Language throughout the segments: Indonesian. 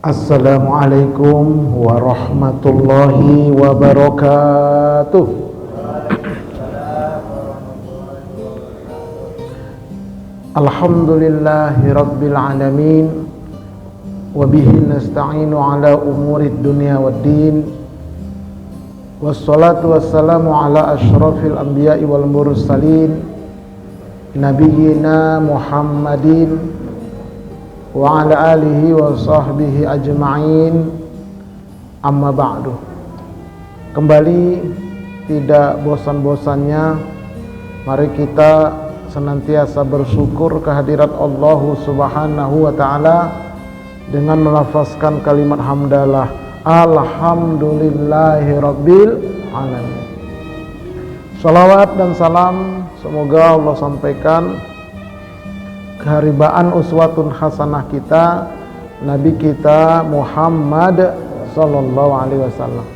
Assalamualaikum warahmatullahi wabarakatuh. Alhamdulillahi rabbil alamin. Wabihi nasta'inu ala umurid dunya waddin. Wassalatu wassalamu ala ashrafil anbiya'i wal mursalin, nabiyyina Muhammadin wa ala alihi wa sahbihi ajma'in. Amma ba'du. Kembali tidak bosan-bosannya mari kita senantiasa bersyukur kehadirat Allah Subhanahu wa taala dengan melafazkan kalimat hamdalah, alhamdulillahi rabbil alamin. Salawat dan salam semoga Allah sampaikan keharibaan uswatun hasanah kita, Nabi kita Muhammad sallallahu alaihi wasallam.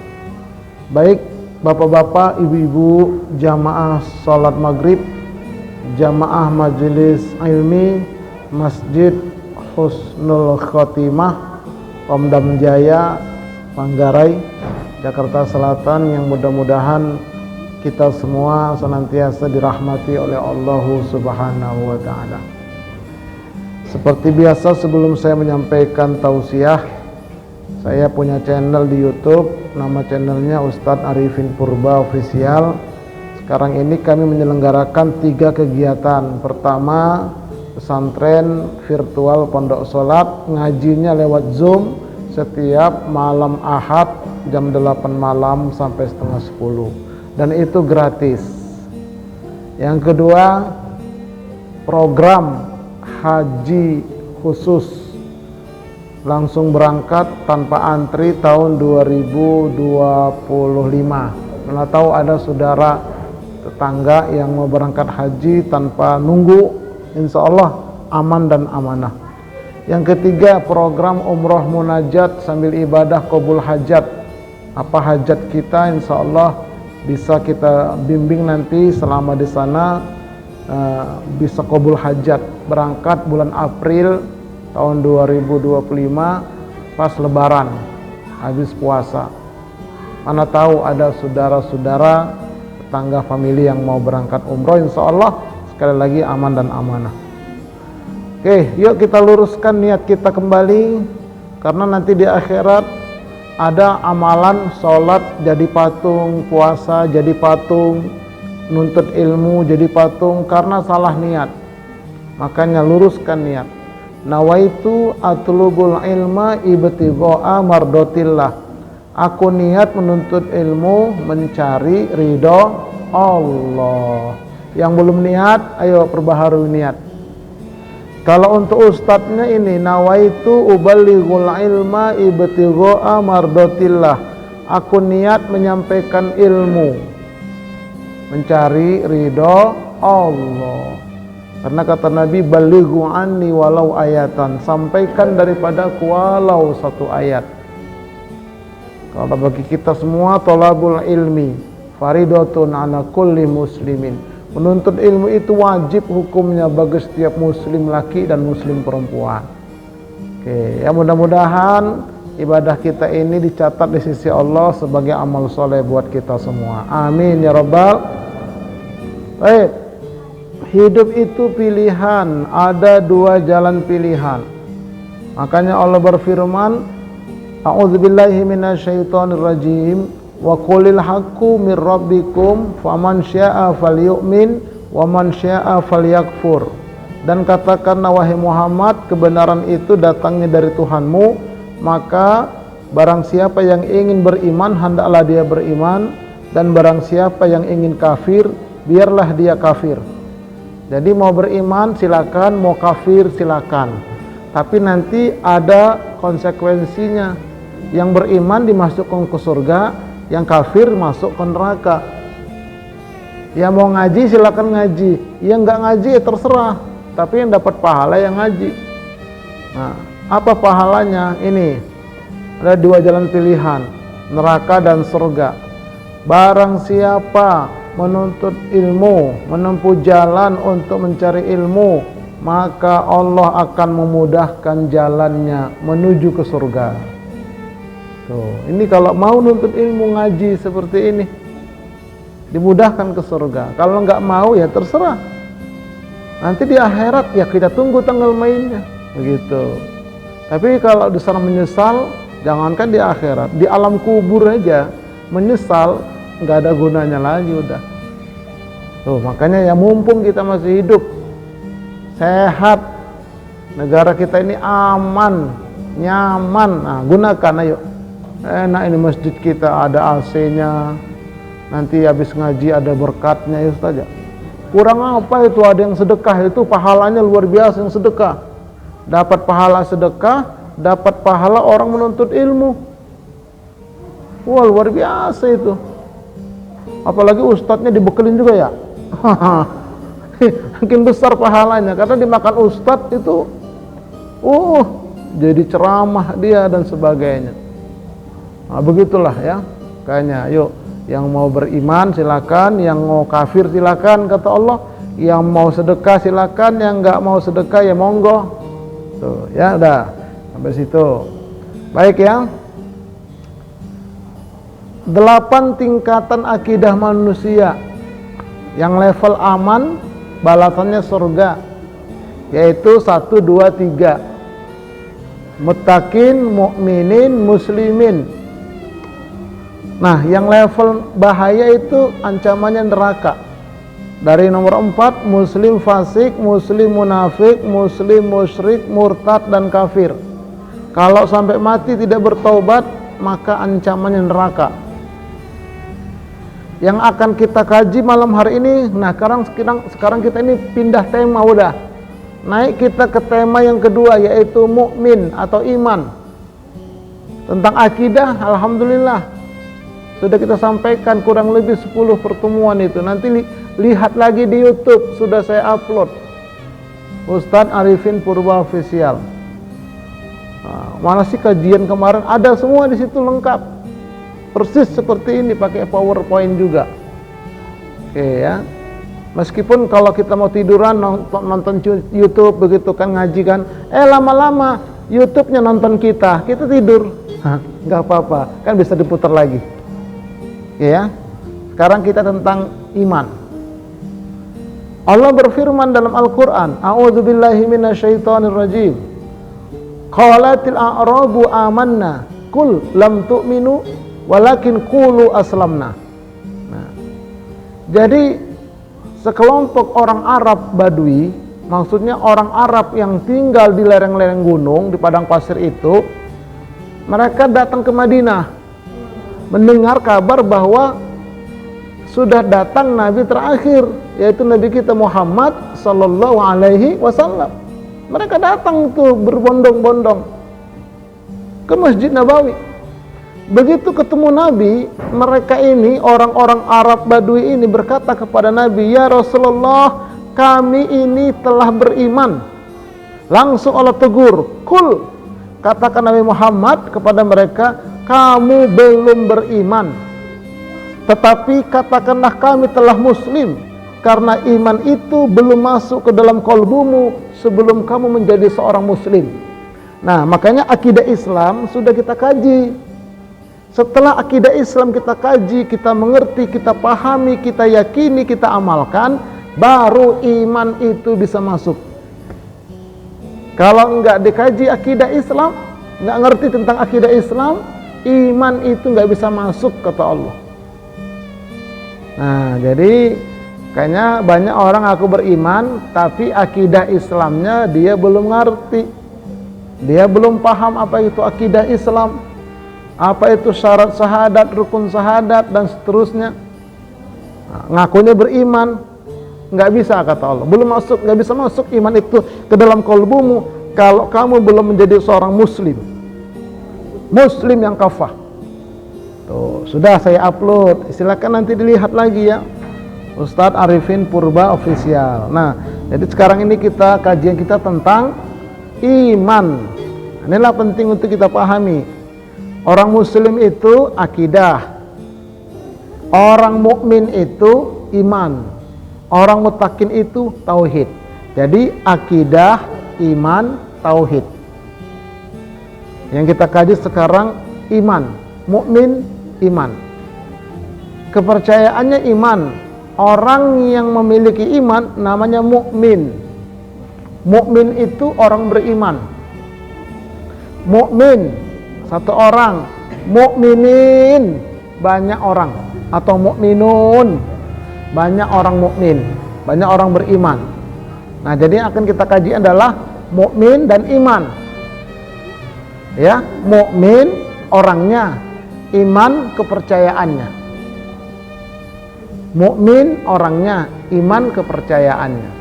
Baik bapak-bapak, ibu-ibu, jamaah salat maghrib, jamaah majelis ilmi Masjid Husnul Khotimah, Pondam Jaya, Manggarai, Jakarta Selatan, yang mudah-mudahan kita semua senantiasa dirahmati oleh Allah Subhanahu wa taala. Seperti biasa, sebelum saya menyampaikan tausiah, saya punya channel di YouTube, nama channelnya Ustadz Arifin Purba Official. Sekarang ini kami menyelenggarakan 3 kegiatan. Pertama, pesantren virtual pondok solat, ngajinya lewat Zoom setiap malam Ahad jam 8 malam sampai setengah 10, dan itu gratis. Yang kedua, program haji khusus langsung berangkat tanpa antri tahun 2025. Mana tahu ada saudara tetangga yang mau berangkat haji tanpa nunggu, insya Allah aman dan amanah. Yang ketiga, program umroh munajat sambil ibadah qabul hajat. Apa hajat kita, insya Allah bisa kita bimbing nanti selama di sana, bisa qabul hajat. Berangkat bulan April tahun 2025 pas lebaran habis puasa. Mana tahu ada saudara-saudara tetangga famili yang mau berangkat umroh, insya Allah sekali lagi aman dan amanah. Oke, yuk kita luruskan niat kita kembali, karena nanti di akhirat ada amalan sholat jadi patung, puasa jadi patung, nuntut ilmu jadi patung karena salah niat. Makanya luruskan niat. Nawaitu atlubul ilma ibtigha'a mardotillah. Aku niat menuntut ilmu mencari ridho Allah. Yang belum niat, ayo perbaharui niat. Kalau untuk ustadznya ini, nawaitu ubalighul ilma ibtigha'a mardotillah. Aku niat menyampaikan ilmu mencari ridho Allah. Karena kata Nabi, balighu anni walau ayatan, sampaikan daripadaku walau 1 ayat. Kalau bagi kita semua, thalabul ilmi faridatun ala kulli muslimin. Menuntut ilmu itu wajib hukumnya bagi setiap muslim laki dan muslim perempuan. Oke, ya mudah-mudahan ibadah kita ini dicatat di sisi Allah sebagai amal soleh buat kita semua. Amin ya rabbal. Baik. Hidup itu pilihan, ada 2 jalan pilihan. Makanya Allah berfirman, a'udzubillahi minasyaitonirrajim, wa qulil haqqu mir rabbikum faman syaa'a falyu'min wa man syaa'a falyakfur. Dan katakanlah wahai Muhammad, kebenaran itu datangnya dari Tuhanmu, maka barang siapa yang ingin beriman hendaklah dia beriman, dan barang siapa yang ingin kafir biarlah dia kafir. Jadi mau beriman silakan, mau kafir silakan. Tapi nanti ada konsekuensinya. Yang beriman dimasukkan ke surga, yang kafir masuk ke neraka. Ya mau ngaji silakan ngaji, yang enggak ngaji ya terserah. Tapi yang dapat pahala yang ngaji. Nah, apa pahalanya? Ini ada 2 jalan pilihan, neraka dan surga. Barang siapa menuntut ilmu, menempuh jalan untuk mencari ilmu maka Allah akan memudahkan jalannya menuju ke surga. Tuh, ini kalau mau nuntut ilmu ngaji seperti ini, dimudahkan ke surga. Kalau nggak mau ya terserah. Nanti di akhirat ya kita tunggu tanggal mainnya, begitu. Tapi kalau di sana menyesal, jangankan di akhirat, di alam kubur aja menyesal, nggak ada gunanya lagi udah. Tuh, makanya ya mumpung kita masih hidup, sehat, negara kita ini aman, nyaman, nah gunakan ayo. Enak ini masjid kita ada AC-nya, nanti habis ngaji ada berkatnya ya Ustaz. Kurang apa itu, ada yang sedekah itu pahalanya luar biasa yang sedekah. Dapat pahala sedekah, dapat pahala orang menuntut ilmu. Wah, luar biasa itu. Apalagi ustadznya dibekelin juga ya. Makin besar pahalanya karena dimakan ustadz itu. Jadi ceramah dia dan sebagainya. Nah, begitulah ya. Kayaknya yuk, yang mau beriman silakan, yang mau kafir silakan kata Allah, yang mau sedekah silakan, yang nggak mau sedekah ya monggo. Tuh, ya udah sampai situ. Baik ya. 8 tingkatan akidah manusia yang level aman balasannya surga, yaitu 1, 2, 3. Muttaqin, mukminin, muslimin. Nah, yang level bahaya itu ancamannya neraka. Dari nomor 4, muslim fasik, muslim munafik, muslim musyrik, murtad dan kafir. Kalau sampai mati tidak bertaubat, maka ancamannya neraka. Yang akan kita kaji malam hari ini, nah sekarang kita ini pindah tema udah. Naik kita ke tema yang kedua, yaitu mukmin atau iman. Tentang akidah, alhamdulillah sudah kita sampaikan kurang lebih 10 pertemuan itu. Nanti lihat lagi di YouTube, sudah saya upload. Ustadz Arifin Purba Official. Nah, mana sih kajian kemarin? Ada semua di situ lengkap. Persis seperti ini, pakai PowerPoint juga. Oke ya. Meskipun kalau kita mau tiduran nonton YouTube begitu kan, ngaji kan, lama-lama YouTube-nya nonton kita tidur. Nggak apa-apa, kan bisa diputar lagi. Ya, sekarang kita tentang iman. Allah berfirman dalam Al-Quran, A'udzubillahi minasyaitonirrajim. Qalatil a'rabu amanna, qul lam tu'minu, walakin qulu aslamna. Nah, jadi sekelompok orang Arab Badui, maksudnya orang Arab yang tinggal di lereng-lereng gunung, di padang pasir itu, mereka datang ke Madinah mendengar kabar bahwa sudah datang Nabi terakhir, yaitu Nabi kita Muhammad Sallallahu Alaihi Wasallam. Mereka datang tuh berbondong-bondong ke Masjid Nabawi. Begitu ketemu Nabi, mereka ini orang-orang Arab Badui ini berkata kepada Nabi, "Ya Rasulullah, kami ini telah beriman." Langsung Allah tegur, "Kul," katakan Nabi Muhammad kepada mereka, "Kamu belum beriman, tetapi katakanlah kami telah muslim, karena iman itu belum masuk ke dalam kolbumu sebelum kamu menjadi seorang muslim." Nah, makanya akidah Islam sudah kita kaji. Setelah akidah Islam kita kaji, kita mengerti, kita pahami, kita yakini, kita amalkan, baru iman itu bisa masuk. Kalau enggak dikaji akidah Islam, enggak ngerti tentang akidah Islam, iman itu enggak bisa masuk kata Allah. Nah, jadi kayaknya banyak orang aku beriman, tapi akidah Islamnya dia belum ngerti. Dia belum paham apa itu akidah Islam, apa itu syarat syahadat, rukun syahadat dan seterusnya. Nah, ngakunya beriman, nggak bisa kata Allah, belum masuk, nggak bisa masuk iman itu ke dalam kolbumu kalau kamu belum menjadi seorang muslim yang kafah. Tuh, sudah saya upload, silakan nanti dilihat lagi ya, Ustadz Arifin Purba Official. Nah, jadi sekarang ini kajian kita tentang iman. Inilah penting untuk kita pahami. Orang muslim itu akidah, orang mukmin itu iman, orang muttaqin itu tauhid. Jadi akidah, iman, tauhid. Yang kita kaji sekarang iman, mukmin, iman. Kepercayaannya iman. Orang yang memiliki iman namanya mukmin. Mukmin itu orang beriman. Mukmin satu orang, mukminin banyak orang, atau mukminun banyak orang mukmin, banyak orang beriman. Nah, jadi yang akan kita kaji adalah mukmin dan iman. Ya, mukmin orangnya, iman kepercayaannya. Mukmin orangnya, iman kepercayaannya.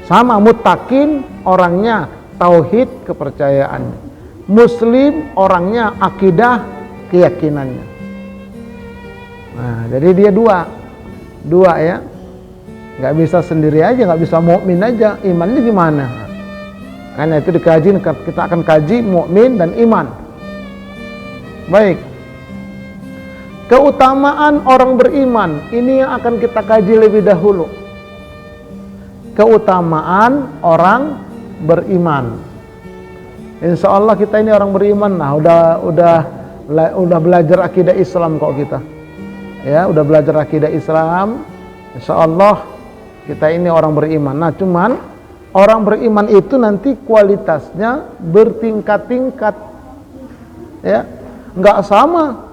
Sama muttaqin orangnya, tauhid kepercayaannya. Muslim orangnya, akidah keyakinannya. Nah, jadi dia dua ya. Nggak bisa sendiri aja, nggak bisa mukmin aja, imannya gimana? Karena itu dikaji, kita akan kaji mukmin dan iman. Baik. Keutamaan orang beriman, ini yang akan kita kaji lebih dahulu. Keutamaan orang beriman. Insya Allah kita ini orang beriman. Nah, udah belajar akidah Islam kok kita. Ya, udah belajar akidah Islam. Insya Allah kita ini orang beriman. Nah, cuman orang beriman itu nanti kualitasnya bertingkat-tingkat. Ya, nggak sama.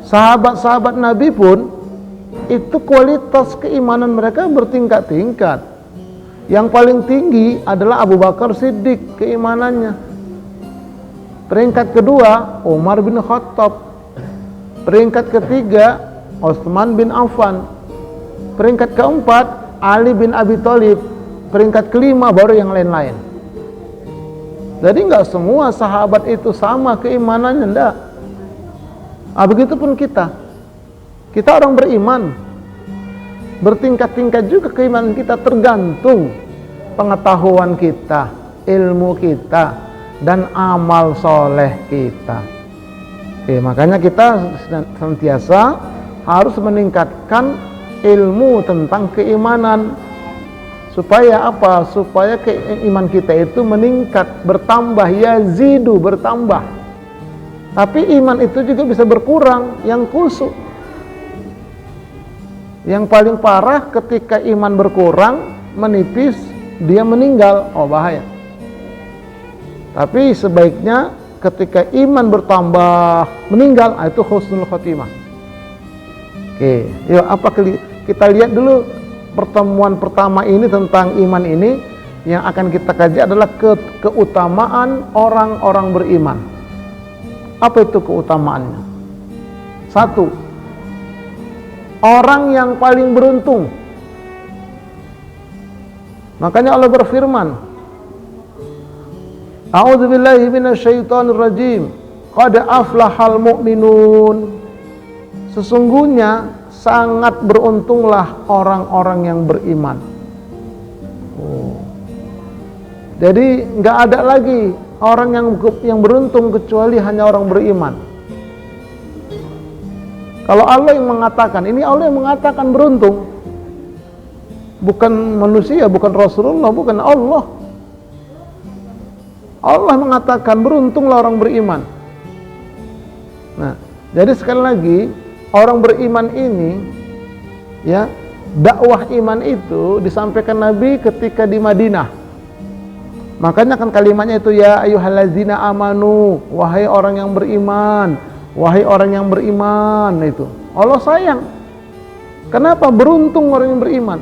Sahabat-sahabat Nabi pun itu kualitas keimanan mereka bertingkat-tingkat. Yang paling tinggi adalah Abu Bakar Siddiq keimanannya. Peringkat kedua Umar bin Khattab. Peringkat ketiga Utsman bin Affan. Peringkat keempat Ali bin Abi Thalib. Peringkat kelima baru yang lain-lain. Jadi nggak semua sahabat itu sama keimanannya, enggak. Begitupun kita. Kita orang beriman. Bertingkat-tingkat juga keimanan kita, tergantung pengetahuan kita, ilmu kita, dan amal soleh kita. Oke, makanya kita senantiasa harus meningkatkan ilmu tentang keimanan. Supaya apa? Supaya keimanan kita itu meningkat, bertambah, yazidu, bertambah. Tapi iman itu juga bisa berkurang, yang kusuk. Yang paling parah ketika iman berkurang, menipis, dia meninggal. Oh, bahaya. Tapi sebaiknya ketika iman bertambah, meninggal, itu husnul khotimah. Oke, yuk kita lihat dulu pertemuan pertama ini tentang iman ini. Yang akan kita kaji adalah keutamaan orang-orang beriman. Apa itu keutamaannya? Satu, orang yang paling beruntung. Makanya Allah berfirman, A'udzubillahi minasyaitonirrajim. Qad aflahal mu'minun. Sesungguhnya sangat beruntunglah orang-orang yang beriman. Jadi nggak ada lagi orang yang beruntung kecuali hanya orang beriman. Kalau Allah yang mengatakan, ini Allah yang mengatakan beruntung. Bukan manusia, bukan Rasulullah, bukan Allah. Allah mengatakan beruntunglah orang beriman. Nah, jadi sekali lagi orang beriman ini, ya, dakwah iman itu disampaikan Nabi ketika di Madinah. Makanya kan kalimatnya itu, ya ayyuhallazina amanu, wahai orang yang beriman, wahai orang yang beriman. Itu Allah sayang. Kenapa? Beruntung orang yang beriman.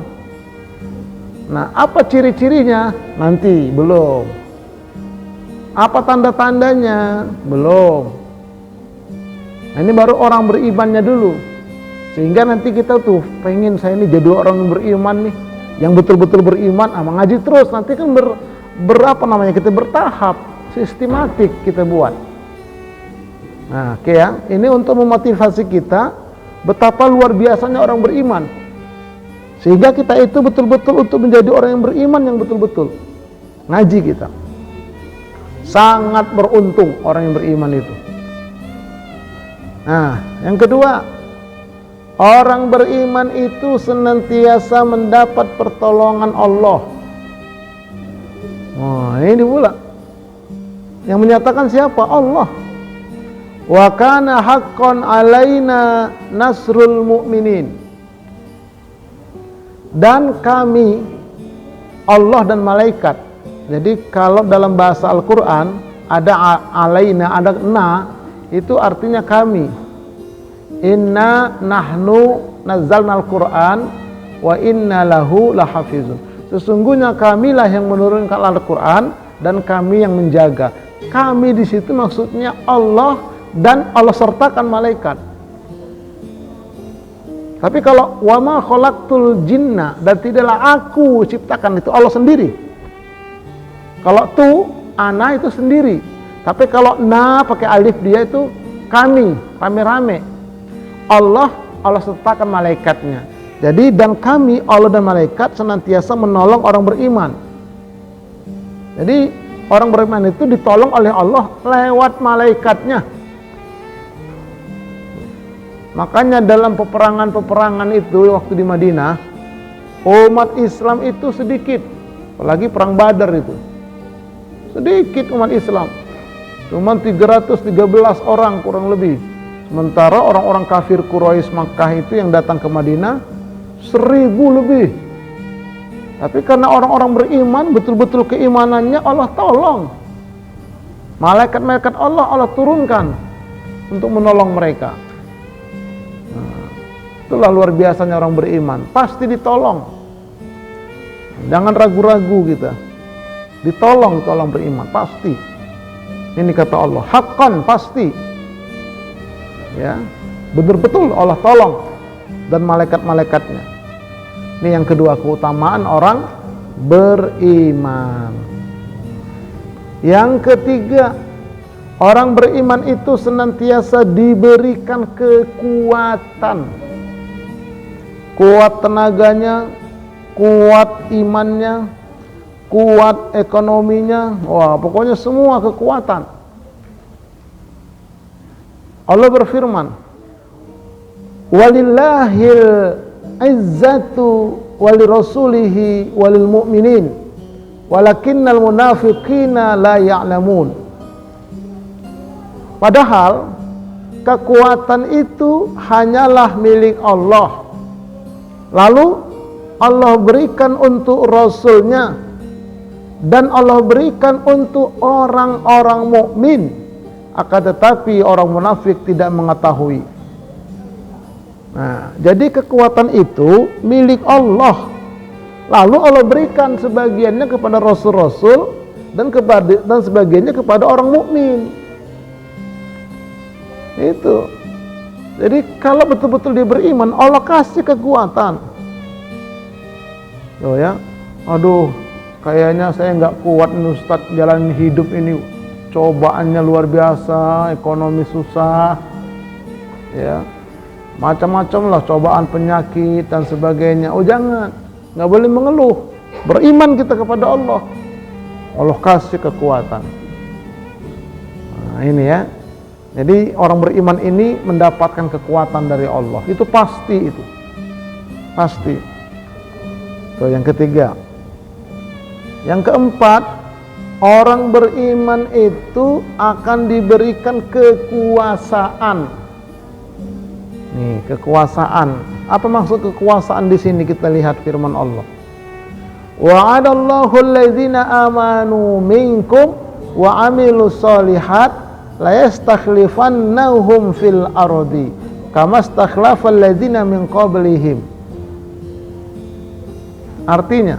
Nah, apa ciri-cirinya? Nanti belum. Apa tanda-tandanya? Belum. Nah, ini baru orang berimannya dulu. Sehingga nanti kita tuh pengen, saya ini jadi orang yang beriman nih, yang betul-betul beriman, mengaji terus. Nanti kan kita bertahap, sistematik kita buat. Nah, oke ya, ini untuk memotivasi kita betapa luar biasanya orang beriman. Sehingga kita itu betul-betul untuk menjadi orang yang beriman yang betul-betul. Ngaji kita. Sangat beruntung orang yang beriman itu. Nah, yang kedua, Orang beriman itu senantiasa mendapat pertolongan Allah. Ini pula yang menyatakan siapa? Allah. Wa kana haqqan alaina nasrul mu'minin. Dan kami, Allah dan malaikat. Jadi kalau dalam bahasa Al-Quran ada alaina, ada na, itu artinya kami. Inna nahnu nazzalna al-Quran wa inna lahu lahafizun. Sesungguhnya kamilah yang menurunkan Al-Quran dan kami yang menjaga. Kami di situ maksudnya Allah dan Allah sertakan malaikat. Tapi kalau wa ma khalaqtul jinna, dan tidaklah aku ciptakan, itu Allah sendiri. Kalau tu ana itu sendiri. Tapi kalau na pakai alif dia itu kami, rame-rame. Allah sertakan malaikatnya. Jadi dan kami, Allah dan malaikat senantiasa menolong orang beriman. Jadi orang beriman itu ditolong oleh Allah lewat malaikatnya. Makanya dalam peperangan-peperangan itu waktu di Madinah, umat Islam itu sedikit. Apalagi perang Badar itu. Sedikit umat Islam. Cuma 313 orang kurang lebih. Sementara orang-orang kafir Quraisy Makkah itu yang datang ke Madinah 1000 lebih. Tapi karena orang-orang beriman, betul-betul keimanannya Allah tolong. Malaikat-malaikat Allah turunkan untuk menolong mereka. Itulah luar biasanya orang beriman, pasti ditolong. Jangan ragu-ragu kita. Ditolong orang beriman, pasti. Ini kata Allah, haqqan, pasti. Ya, betul-betul Allah tolong dan malaikat-malaikatnya. Ini yang kedua, keutamaan orang beriman. Yang ketiga, orang beriman itu senantiasa diberikan kekuatan. Kuat tenaganya, kuat imannya, kuat ekonominya. Wah, pokoknya semua kekuatan. Allah berfirman, walillahil izzatu walirasulihi walil mu'minin walakinnal munafiqina la ya'lamun. Padahal kekuatan itu hanyalah milik Allah. Lalu Allah berikan untuk Rasulnya dan Allah berikan untuk orang-orang mukmin. Akan tetapi orang munafik tidak mengetahui. Nah, jadi kekuatan itu milik Allah. Lalu Allah berikan sebagiannya kepada rasul-rasul dan sebagiannya kepada orang mukmin. Itu. Jadi kalau betul-betul dia beriman, Allah kasih kekuatan. Tuh ya. Aduh, kayaknya saya nggak kuat nih Ustaz jalan hidup ini. Cobaannya luar biasa, ekonomi susah, ya, macam-macam lah cobaan, penyakit dan sebagainya. Oh jangan, nggak boleh mengeluh. Beriman kita kepada Allah, Allah kasih kekuatan. Nah, ini ya. Jadi orang beriman ini mendapatkan kekuatan dari Allah. Itu pasti itu, pasti. Itu yang ketiga. Yang keempat, orang beriman itu akan diberikan kekuasaan. Nih, kekuasaan. Apa maksud kekuasaan di sini? Kita lihat firman Allah. Wa'adallahu alladzina amanu minkum wa amilus solihat la yastakhlifannahum fil ardi kama stakhlafal ladzina min qablihim. Artinya,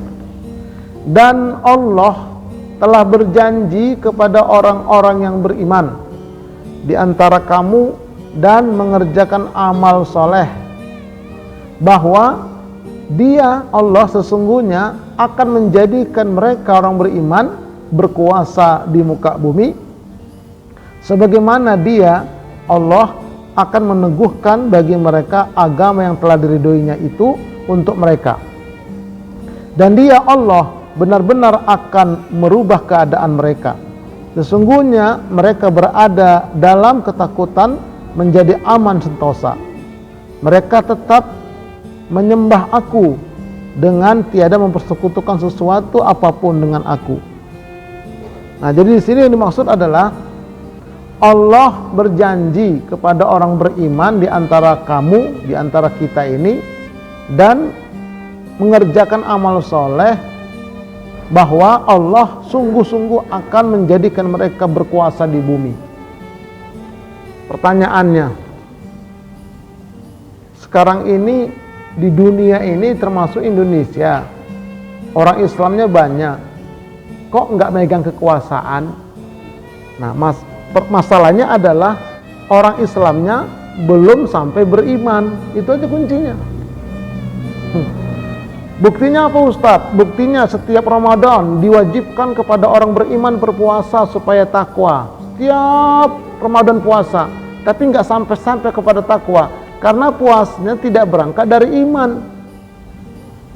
dan Allah telah berjanji kepada orang-orang yang beriman di antara kamu dan mengerjakan amal soleh bahwa Dia, Allah, sesungguhnya akan menjadikan mereka orang beriman berkuasa di muka bumi sebagaimana Dia, Allah, akan meneguhkan bagi mereka agama yang telah diridhoinya itu untuk mereka. Dan Dia, Allah, benar-benar akan merubah keadaan mereka. Sesungguhnya mereka berada dalam ketakutan menjadi aman sentosa. Mereka tetap menyembah aku dengan tiada mempersekutukan sesuatu apapun dengan aku. Nah, jadi di sini yang dimaksud adalah Allah berjanji kepada orang beriman di antara kamu, di antara kita ini, dan mengerjakan amal soleh, bahwa Allah sungguh-sungguh akan menjadikan mereka berkuasa di bumi. Pertanyaannya, sekarang ini di dunia ini termasuk Indonesia, orang Islamnya banyak, kok nggak megang kekuasaan? Nah, masalahnya adalah orang Islamnya belum sampai beriman. Itu aja kuncinya. Buktinya apa Ustadz? Buktinya setiap Ramadan diwajibkan kepada orang beriman berpuasa supaya takwa. Setiap Ramadan puasa, tapi nggak sampai-sampai kepada takwa, karena puasnya tidak berangkat dari iman.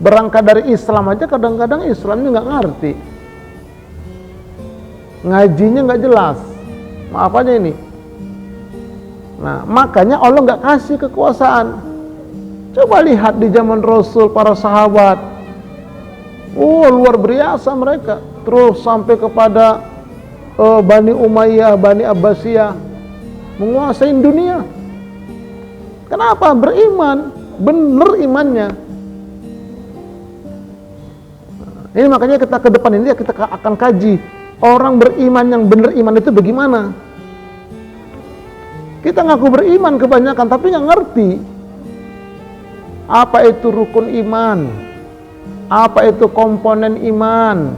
Berangkat dari Islam aja kadang-kadang Islamnya nggak ngerti, ngajinya nggak jelas. Maaf aja ini. Nah, makanya Allah nggak kasih kekuasaan. Coba lihat di zaman Rasul, para sahabat, luar biasa mereka. Terus sampai kepada Bani Umayyah, Bani Abbasiyah, menguasai dunia. Kenapa? Beriman, bener imannya. Ini makanya kita ke depan ini kita akan kaji orang beriman yang bener iman itu bagaimana. Kita ngaku beriman kebanyakan tapi nggak ngerti apa itu rukun iman, apa itu komponen iman,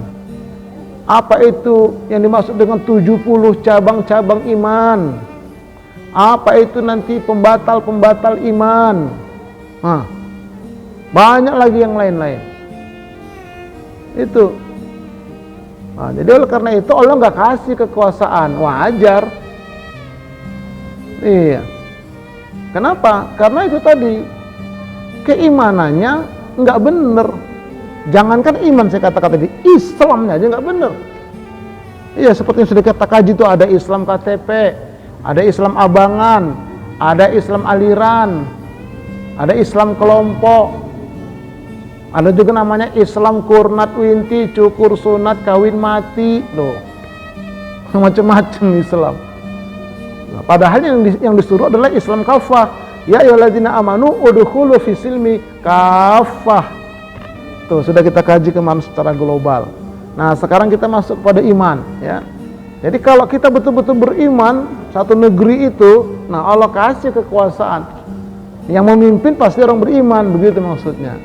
apa itu yang dimaksud dengan 70 cabang-cabang iman, apa itu nanti pembatal-pembatal iman. Nah, banyak lagi yang lain-lain. Itu. Nah, jadi oleh karena itu Allah nggak kasih kekuasaan, wajar. Iya. Kenapa? Karena itu tadi keimanannya nggak bener. Jangankan iman, saya katakan tadi, Islamnya aja nggak bener. Iya, seperti yang sudah kita kaji itu ada Islam KTP, ada Islam abangan, ada Islam aliran, ada Islam kelompok, ada juga namanya Islam kurnat winti, cukur sunat, kawin mati, loh, macam-macam Islam. Nah, padahal yang disuruh adalah Islam kafah. Ya ayyuhalladzina amanu udkhulu fis silmi kafah. Tuh, sudah kita kaji kemarin secara global. Nah, sekarang kita masuk pada iman, ya. Jadi kalau kita betul-betul beriman satu negeri itu, nah Allah kasih kekuasaan. Yang memimpin pasti orang beriman, begitu maksudnya.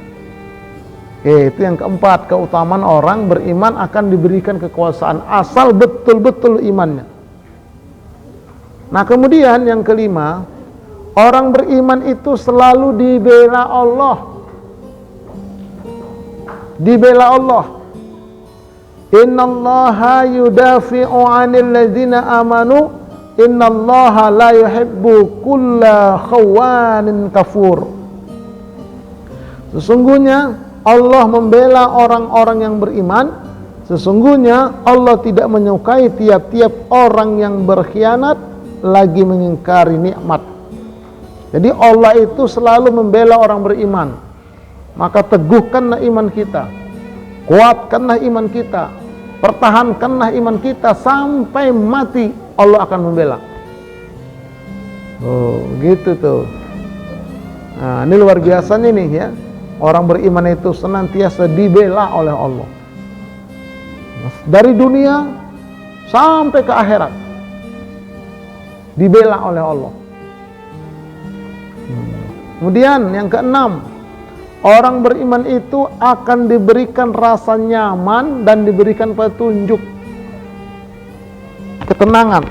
Oke, itu yang keempat, keutamaan orang beriman akan diberikan kekuasaan asal betul-betul imannya. Nah, kemudian yang kelima, orang beriman itu selalu dibela Allah. Dibela Allah. Innallaha yudafi'u 'anil ladzina amanu, innallaha la yuhibbu kulla khawanin kafur. Sesungguhnya Allah membela orang-orang yang beriman. Sesungguhnya Allah tidak menyukai tiap-tiap orang yang berkhianat lagi mengingkari nikmat. Jadi Allah itu selalu membela orang beriman. Maka teguhkanlah iman kita, kuatkanlah iman kita, pertahankanlah iman kita sampai mati, Allah akan membela. Oh, gitu tuh. Nah, ini luar biasa nih ya. Orang beriman itu senantiasa dibela oleh Allah. Dari dunia sampai ke akhirat. Dibela oleh Allah. Kemudian yang keenam, orang beriman itu akan diberikan rasa nyaman dan diberikan petunjuk, ketenangan.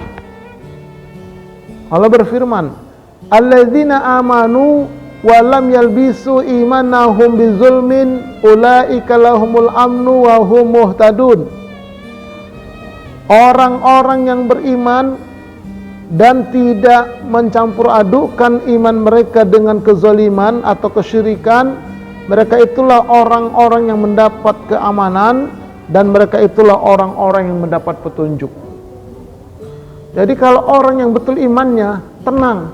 Allah berfirman, alladzina amanu wa lam yalbisu imanahum bizulmin ulaika lahumul amnu wa hum muhtadun. Orang-orang yang beriman dan tidak mencampur adukkan iman mereka dengan kezaliman atau kesyirikan, mereka itulah orang-orang yang mendapat keamanan dan mereka itulah orang-orang yang mendapat petunjuk. Jadi kalau orang yang betul imannya tenang,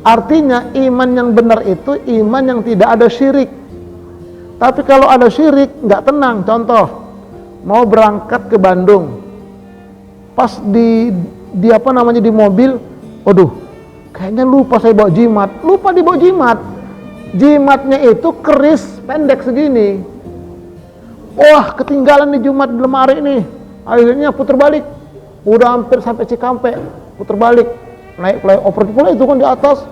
Artinya iman yang benar itu iman yang tidak ada syirik. Tapi kalau ada syirik, nggak tenang. Contoh, mau berangkat ke Bandung, pas di di mobil, waduh, kayaknya lupa saya bawa jimat. Lupa dibawa jimat. Jimatnya itu keris pendek segini. Wah, ketinggalan di jimat di lemari nih. Akhirnya putar balik. Udah hampir sampai Cikampek, putar balik. Naik flyover pula itu kan di atas.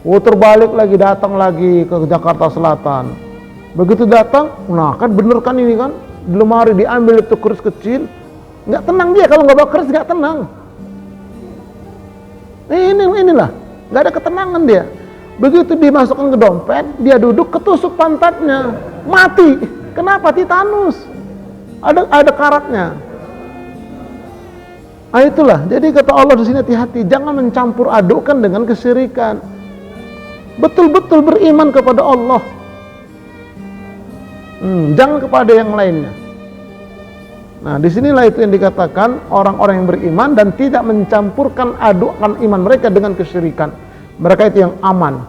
Putar balik lagi, datang lagi ke Jakarta Selatan. Begitu datang, nah kan bener kan ini kan, di lemari diambil itu keris kecil. Nggak tenang dia, kalau nggak bawa keris nggak tenang. Inilah, nggak ada ketenangan dia. Begitu dimasukkan ke dompet, dia duduk ketusuk pantatnya, mati. Kenapa? Titanus. Ada karatnya. Nah itulah, jadi kata Allah di sini, hati-hati, jangan mencampur adukkan dengan kesyirikan. Betul-betul beriman kepada Allah. Jangan kepada yang lainnya. Nah, disinilah itu yang dikatakan orang-orang yang beriman dan tidak mencampurkan adukkan iman mereka dengan kesyirikan. Mereka itu yang aman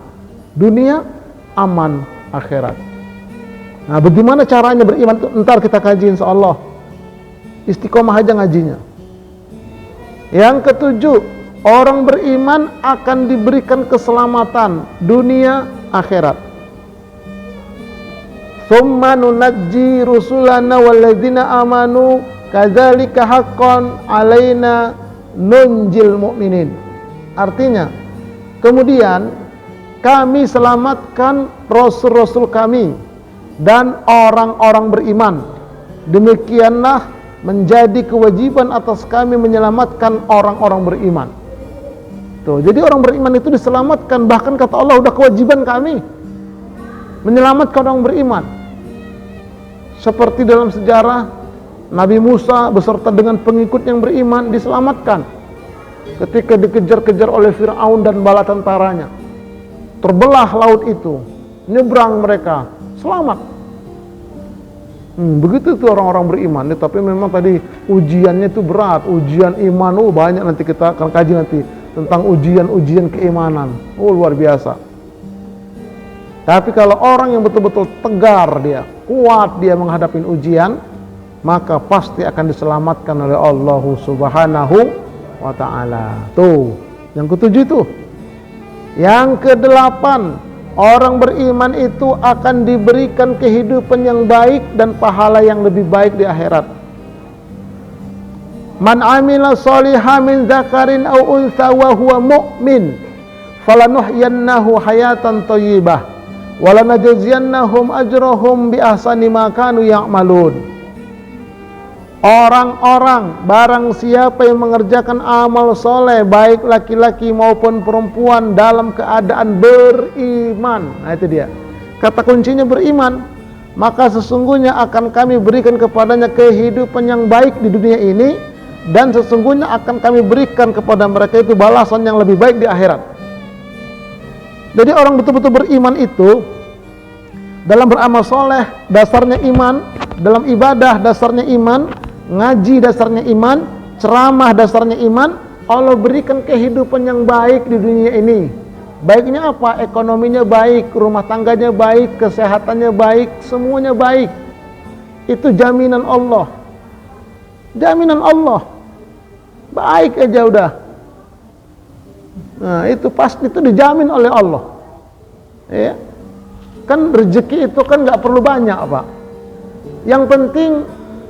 dunia, aman akhirat. Nah, bagaimana caranya beriman itu? Ntar kita kaji insyaallah. Istiqomah aja ngajinya. Yang ketujuh, orang beriman akan diberikan keselamatan dunia akhirat. Tsumma nunajji rusulana walladzina amanu kadzalika haqqan alaina nunjil mu'minin. Artinya, kemudian kami selamatkan rasul-rasul kami dan orang-orang beriman. Demikianlah menjadi kewajiban atas kami menyelamatkan orang-orang beriman. Tuh, jadi orang beriman itu diselamatkan, bahkan kata Allah udah kewajiban kami menyelamatkan orang beriman. Seperti dalam sejarah Nabi Musa beserta dengan pengikut yang beriman diselamatkan ketika dikejar-kejar oleh Fir'aun dan bala tentaranya. Terbelah laut itu, nyebrang mereka, selamat. Begitu tuh orang-orang beriman. Tapi memang tadi ujiannya itu berat, ujian iman. Banyak nanti kita akan kaji nanti tentang ujian-ujian keimanan. Luar biasa. Tapi kalau orang yang betul-betul tegar dia, kuat dia menghadapi ujian, maka pasti akan diselamatkan oleh Allah Subhanahu wa ta'ala. Tuh, yang ketujuh tuh. Yang kedelapan, orang beriman itu akan diberikan kehidupan yang baik dan pahala yang lebih baik di akhirat. Man amila shalihan min dzakarin aw untha wa huwa mu'min falanuhyiyannahu hayatan thayyibah wa lanajziyannahum ajrahum bi ahsani ma kanu ya'malun. Orang-orang, barang siapa yang mengerjakan amal soleh, baik laki-laki maupun perempuan, dalam keadaan beriman. Nah itu dia, kata kuncinya beriman. Maka sesungguhnya akan kami berikan kepadanya kehidupan yang baik di dunia ini, dan sesungguhnya akan kami berikan kepada mereka itu balasan yang lebih baik di akhirat. Jadi orang betul-betul beriman itu, dalam beramal soleh dasarnya iman, dalam ibadah dasarnya iman, ngaji dasarnya iman, ceramah dasarnya iman. Allah berikan kehidupan yang baik di dunia ini. Baiknya apa? Ekonominya baik, rumah tangganya baik, kesehatannya baik, semuanya baik. Itu jaminan Allah. Jaminan Allah. Baik aja udah. Nah, itu pasti itu dijamin oleh Allah. Ya. Kan rezeki itu kan nggak perlu banyak, Pak. Yang penting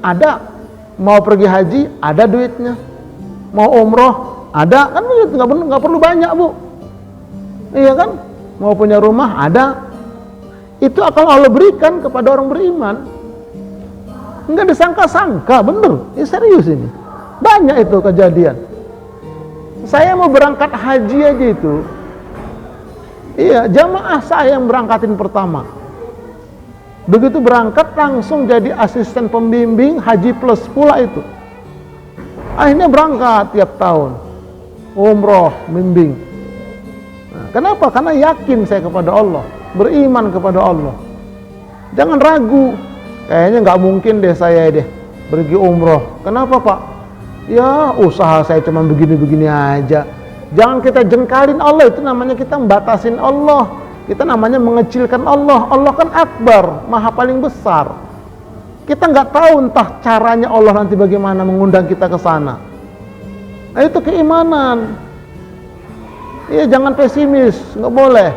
ada. Mau pergi haji, ada duitnya. Mau umroh, ada. Kan begitu, nggak perlu banyak, Bu. Iya kan? Mau punya rumah, ada. Itu akan Allah berikan kepada orang beriman. Nggak disangka-sangka, bener. Ini serius ini. Banyak itu kejadian. Saya mau berangkat haji aja itu. Iya, jamaah saya yang berangkatin pertama. Begitu berangkat langsung jadi asisten pembimbing haji plus pula itu. Akhirnya berangkat tiap tahun, umroh, bimbing. Nah, kenapa? Karena yakin saya kepada Allah, beriman kepada Allah. Jangan ragu. Kayaknya nggak mungkin deh saya pergi umroh. Kenapa, Pak? Ya usaha saya cuma begini-begini aja. Jangan kita jengkalin Allah, itu namanya kita membatasin Allah. Kita namanya mengecilkan Allah. Allah kan akbar, maha paling besar. Kita nggak tahu entah caranya Allah nanti bagaimana mengundang kita ke sana. Nah, itu keimanan. Iya, jangan pesimis, nggak boleh.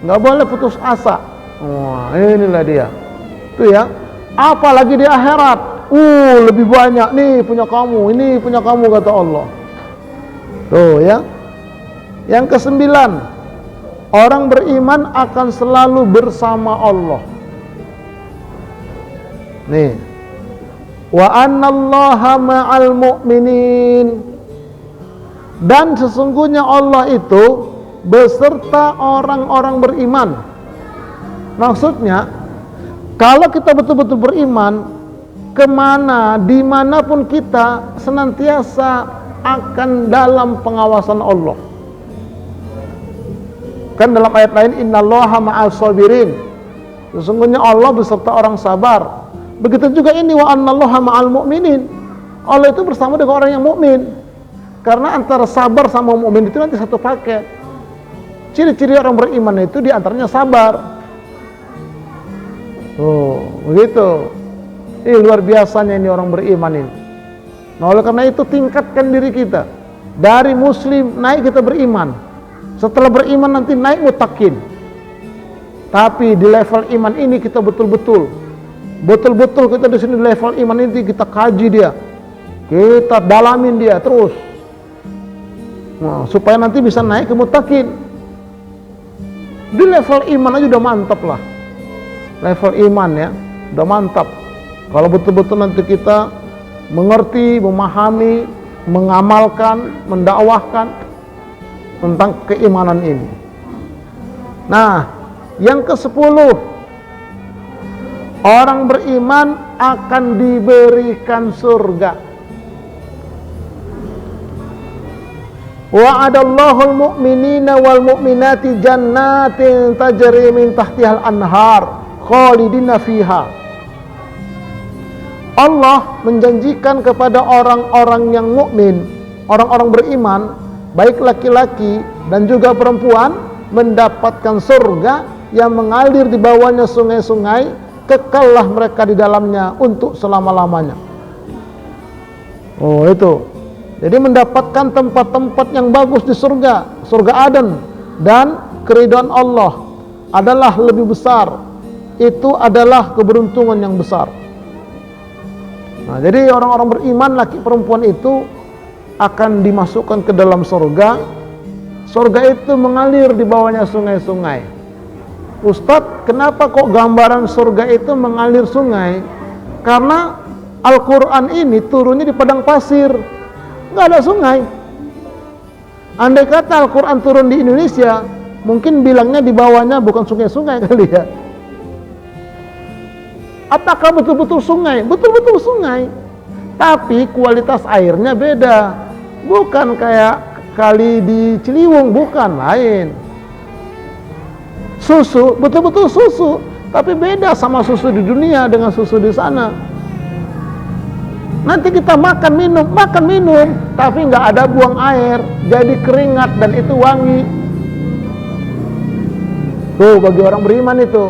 Nggak boleh putus asa. Wah, inilah dia. Itu ya. Apalagi di akhirat. Lebih banyak nih punya kamu, ini punya kamu kata Allah. Tuh ya. Yang ke-9, orang beriman akan selalu bersama Allah. Nih. Wa annallaha ma'al mu'minin. Dan sesungguhnya Allah itu beserta orang-orang beriman. Maksudnya, kalau kita betul-betul beriman, kemana, dimanapun kita senantiasa akan dalam pengawasan Allah. Kan dalam ayat lain, innallaha ma'al sabirin. Sesungguhnya Allah beserta orang sabar. Begitu juga ini, wa annallaha ma'al mu'minin. Allah itu bersama dengan orang yang mukmin. Karena antara sabar sama mukmin itu nanti satu paket. Ciri-ciri orang beriman itu diantaranya sabar. Begitu. Luar biasanya ini orang beriman ini. Nah, oleh karena itu tingkatkan diri kita. Dari muslim naik kita beriman. Setelah beriman nanti naik mutakin. Tapi di level iman ini kita betul-betul kita di sini level iman ini kita kaji dia. Kita dalamin dia terus. Nah, supaya nanti bisa naik ke mutakin. Di level iman aja udah mantap lah. Level iman ya, udah mantap. Kalau betul-betul nanti kita mengerti, memahami, mengamalkan, mendakwahkan tentang keimanan ini. Nah, yang ke-10, orang beriman akan diberikan surga. Wa'adallahu al-mu'minina wal mu'minati jannatin tajri min tahtihal anhar khalidina fiha. Allah menjanjikan kepada orang-orang yang mukmin, orang-orang beriman, baik laki-laki dan juga perempuan, mendapatkan surga yang mengalir di bawahnya sungai-sungai, kekallah mereka di dalamnya untuk selama-lamanya. Itu. Jadi mendapatkan tempat-tempat yang bagus di surga, surga Aden, dan keridhaan Allah adalah lebih besar. Itu adalah keberuntungan yang besar. Nah, jadi orang-orang beriman laki perempuan itu akan dimasukkan ke dalam surga. Surga itu mengalir di bawahnya sungai-sungai. Ustadz, kenapa kok gambaran surga itu mengalir sungai? Karena Al-Quran ini turunnya di padang pasir, nggak ada sungai. Andai kata Al-Quran turun di Indonesia, mungkin bilangnya di bawahnya bukan sungai-sungai kali ya. Apakah betul-betul sungai? Betul-betul sungai. Tapi kualitas airnya beda. Bukan kayak kali di Ciliwung, bukan, lain. Susu, betul-betul susu. Tapi beda sama susu di dunia dengan susu di sana. Nanti kita makan minum, tapi nggak ada buang air, jadi keringat dan itu wangi. Tuh, bagi orang beriman itu.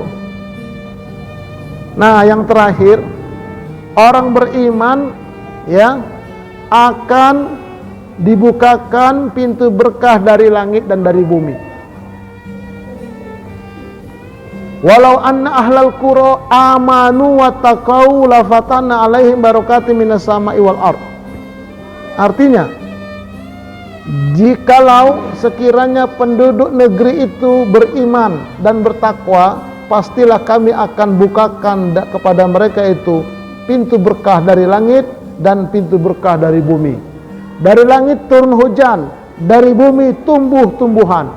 Nah, yang terakhir, orang beriman ya akan dibukakan pintu berkah dari langit dan dari bumi. Walau anna ahlal qura amanu wa taqau la fatanna alaihim barakatim minas sama'i wal ard. Artinya, jikalau sekiranya penduduk negeri itu beriman dan bertakwa, pastilah kami akan bukakan kepada mereka itu pintu berkah dari langit dan pintu berkah dari bumi. Dari langit turun hujan, dari bumi tumbuh-tumbuhan.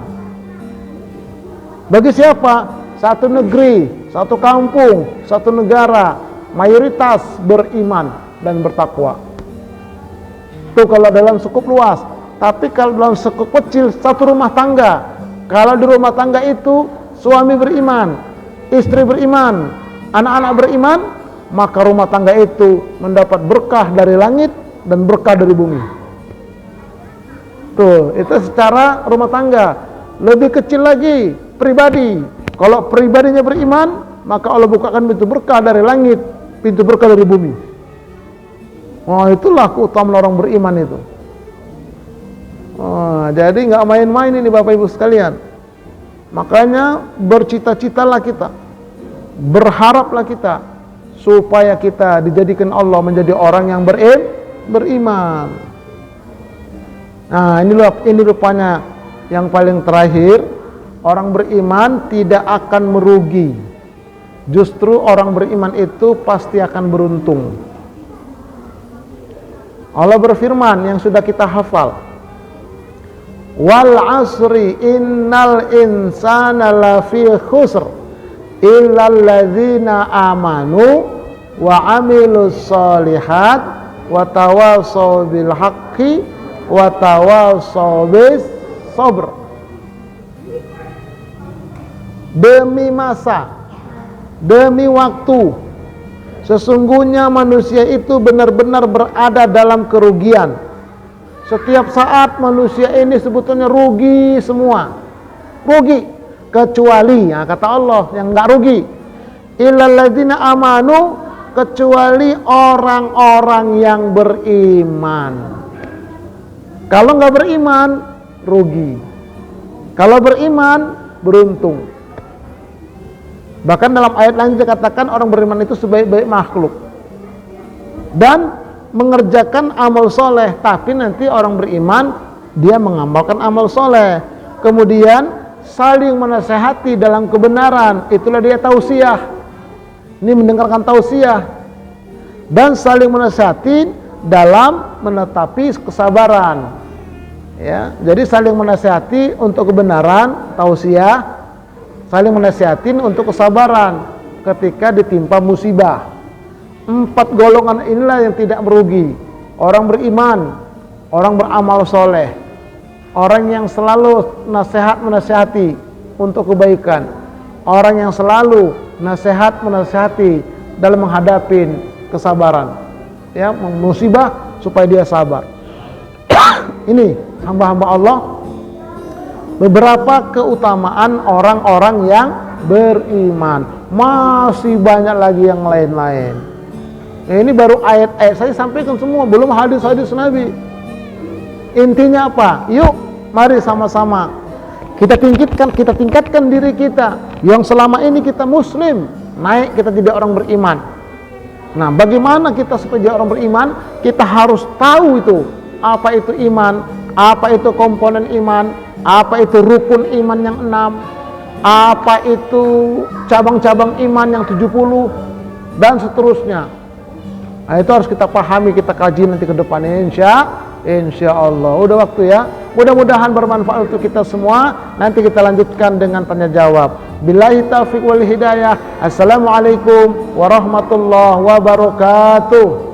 Bagi siapa? Satu negeri, satu kampung, satu negara, mayoritas beriman dan bertakwa. Itu kalau dalam skup luas. Tapi kalau dalam skup kecil, satu rumah tangga. Kalau di rumah tangga itu suami beriman, istri beriman, anak-anak beriman, maka rumah tangga itu mendapat berkah dari langit dan berkah dari bumi. Tuh, itu secara rumah tangga. Lebih kecil lagi, pribadi. Kalau pribadinya beriman, maka Allah bukakan pintu berkah dari langit, pintu berkah dari bumi. Oh, itulah keutamaan orang beriman itu. Oh, jadi nggak main-main ini Bapak Ibu sekalian. Makanya bercita-citalah kita, berharaplah kita, supaya kita dijadikan Allah menjadi orang yang beriman. Nah, ini rupanya yang paling terakhir, orang beriman tidak akan merugi. Justru orang beriman itu pasti akan beruntung. Allah berfirman yang sudah kita hafal, wal asri innal insana lafi khusr illal ladzina amanu wa amilus solihat wa tawasaw bil haqqi wa tawasaw bis sabr. Demi masa, demi waktu, sesungguhnya manusia itu benar-benar berada dalam kerugian. Setiap saat manusia ini sebetulnya rugi semua. Rugi, kecuali, ya, kata Allah yang enggak rugi, illal ladzina amanu, kecuali orang-orang yang beriman. Kalau enggak beriman, rugi. Kalau beriman, beruntung. Bahkan dalam ayat lain dikatakan orang beriman itu sebaik-baik makhluk dan mengerjakan amal soleh. Tapi nanti orang beriman dia mengamalkan amal soleh, kemudian saling menasehati dalam kebenaran. Itulah dia tausiah. Ini mendengarkan tausiah dan saling menasehati dalam menetapi kesabaran. Ya, jadi saling menasehati untuk kebenaran, tausiah, saling menasihatin untuk kesabaran ketika ditimpa musibah. 4 golongan inilah yang tidak merugi. Orang beriman, orang beramal soleh, orang yang selalu menasehati untuk kebaikan, orang yang selalu menasehati dalam menghadapi kesabaran, ya, musibah supaya dia sabar. Ini hamba-hamba Allah, beberapa keutamaan orang-orang yang beriman. Masih banyak lagi yang lain-lain. Ini baru ayat-ayat saya sampaikan semua, belum hadis-hadis Nabi. Intinya apa? Yuk, mari sama-sama kita tingkatkan diri kita yang selama ini kita muslim, naik kita jadi orang beriman. Nah, bagaimana kita supaya jadi orang beriman? Kita harus tahu itu, apa itu iman, apa itu komponen iman, apa itu rukun iman yang 6, apa itu cabang-cabang iman yang 70, dan seterusnya. Nah, itu harus kita pahami, kita kaji nanti ke depannya insya Allah. Udah waktu ya. Mudah-mudahan bermanfaat untuk kita semua. Nanti kita lanjutkan dengan tanya jawab. Billahi taufiq wal hidayah. Assalamualaikum warahmatullahi wabarakatuh.